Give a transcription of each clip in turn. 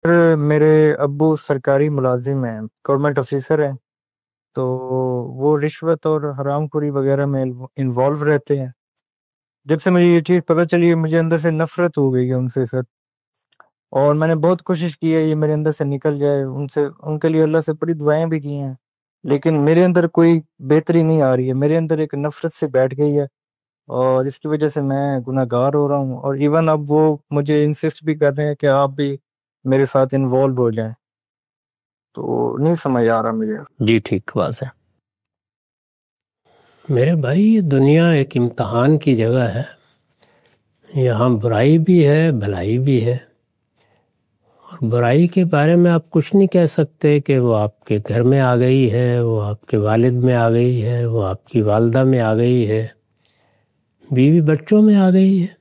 میرے ابو سرکاری ملازم ہیں، گورنمنٹ آفیسر ہیں، تو وہ رشوت اور حرام خوری وغیرہ میں انوالو رہتے ہیں۔ جب سے مجھے یہ چیز پتہ چلی مجھے اندر سے نفرت ہو گئی ہے ان سے سر، اور میں نے بہت کوشش کی ہے یہ میرے اندر سے نکل جائے، ان کے لیے اللہ سے بڑی دعائیں بھی کی ہیں، لیکن میرے اندر کوئی بہتری نہیں آ رہی ہے، میرے اندر ایک نفرت سے بیٹھ گئی ہے، اور اس کی وجہ سے میں گناہ گار ہو رہا ہوں، اور ایون اب وہ مجھے انسسٹ بھی کر رہے ہیں کہ آپ بھی میرے ساتھ انوالو ہو جائیں، تو نہیں سمجھ آ رہا مجھے۔ جی ٹھیک، واضح۔ میرے بھائی، یہ دنیا ایک امتحان کی جگہ ہے، یہاں برائی بھی ہے بھلائی بھی ہے، اور برائی کے بارے میں آپ کچھ نہیں کہہ سکتے کہ وہ آپ کے گھر میں آ گئی ہے، وہ آپ کے والد میں آ گئی ہے، وہ آپ کی والدہ میں آ گئی ہے، بیوی بچوں میں آ گئی ہے۔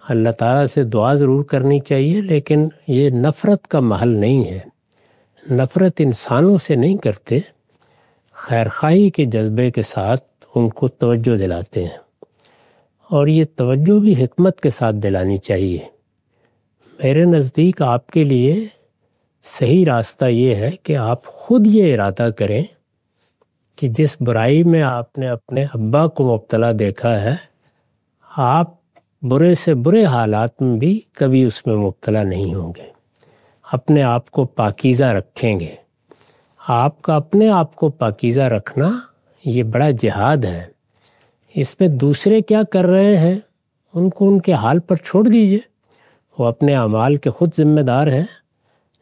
اللہ تعالیٰ سے دعا ضرور کرنی چاہیے، لیکن یہ نفرت کا محل نہیں ہے۔ نفرت انسانوں سے نہیں کرتے، خیرخواہی کے جذبے کے ساتھ ان کو توجہ دلاتے ہیں، اور یہ توجہ بھی حکمت کے ساتھ دلانی چاہیے۔ میرے نزدیک آپ کے لیے صحیح راستہ یہ ہے کہ آپ خود یہ ارادہ کریں کہ جس برائی میں آپ نے اپنے ابا کو مبتلا دیکھا ہے، آپ برے سے برے حالات میں بھی کبھی اس میں مبتلا نہیں ہوں گے، اپنے آپ کو پاکیزہ رکھیں گے۔ آپ کا اپنے آپ کو پاکیزہ رکھنا یہ بڑا جہاد ہے۔ اس میں دوسرے کیا کر رہے ہیں ان کو ان کے حال پر چھوڑ دیجئے، وہ اپنے اعمال کے خود ذمہ دار ہیں۔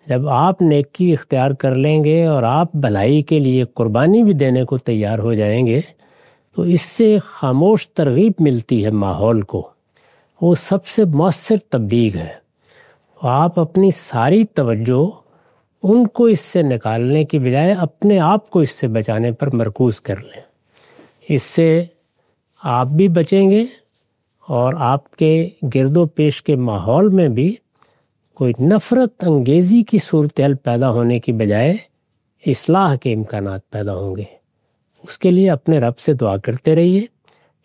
جب آپ نیکی اختیار کر لیں گے اور آپ بھلائی کے لیے قربانی بھی دینے کو تیار ہو جائیں گے تو اس سے خاموش ترغیب ملتی ہے ماحول کو، وہ سب سے مؤثر تبلیغ ہے۔ آپ اپنی ساری توجہ ان کو اس سے نکالنے کی بجائے اپنے آپ کو اس سے بچانے پر مرکوز کر لیں، اس سے آپ بھی بچیں گے، اور آپ کے گرد و پیش کے ماحول میں بھی کوئی نفرت انگیزی کی صورتحال پیدا ہونے کی بجائے اصلاح کے امکانات پیدا ہوں گے۔ اس کے لیے اپنے رب سے دعا کرتے رہیے۔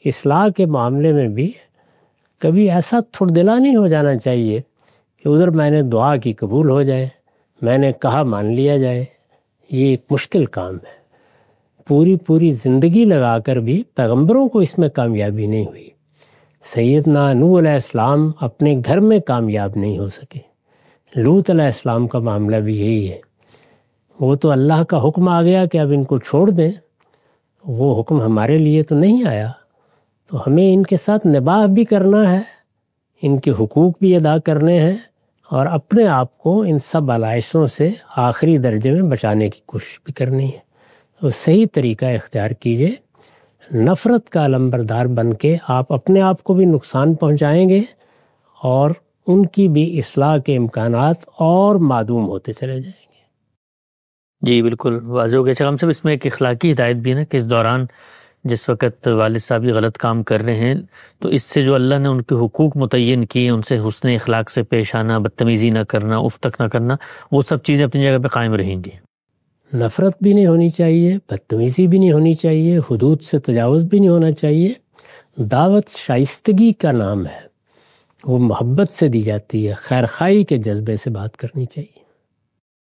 اصلاح کے معاملے میں بھی کبھی ایسا تھوڑ دلا نہیں ہو جانا چاہیے کہ ادھر میں نے دعا کی قبول ہو جائے، میں نے کہا مان لیا جائے۔ یہ ایک مشکل کام ہے، پوری زندگی لگا کر بھی پیغمبروں کو اس میں کامیابی نہیں ہوئی۔ سیدنا نوح علیہ السلام اپنے گھر میں کامیاب نہیں ہو سکے، لوط علیہ السلام کا معاملہ بھی یہی ہے۔ وہ تو اللہ کا حکم آ گیا کہ اب ان کو چھوڑ دیں، وہ حکم ہمارے لیے تو نہیں آیا، تو ہمیں ان کے ساتھ نباہ بھی کرنا ہے، ان کے حقوق بھی ادا کرنے ہیں، اور اپنے آپ کو ان سب علائشوں سے آخری درجے میں بچانے کی کوشش بھی کرنی ہے۔ تو صحیح طریقہ اختیار کیجئے، نفرت کا علمبردار بن کے آپ اپنے آپ کو بھی نقصان پہنچائیں گے، اور ان کی بھی اصلاح کے امکانات اور معدوم ہوتے چلے جائیں گے۔ جی بالکل واضح ہو گیا۔ شام صاحب، اس میں ایک اخلاقی ہدایت بھی ہے نا کہ اس دوران جس وقت والد صاحب یہ غلط کام کر رہے ہیں تو اس سے جو اللہ نے ان کے حقوق متعین کیے، ان سے حسن اخلاق سے پیش آنا، بدتمیزی نہ کرنا، اف تک نہ کرنا، وہ سب چیزیں اپنی جگہ پہ قائم رہیں گی۔ نفرت بھی نہیں ہونی چاہیے، بدتمیزی بھی نہیں ہونی چاہیے، حدود سے تجاوز بھی نہیں ہونا چاہیے۔ دعوت شائستگی کا نام ہے، وہ محبت سے دی جاتی ہے، خیرخواہی کے جذبے سے بات کرنی چاہیے۔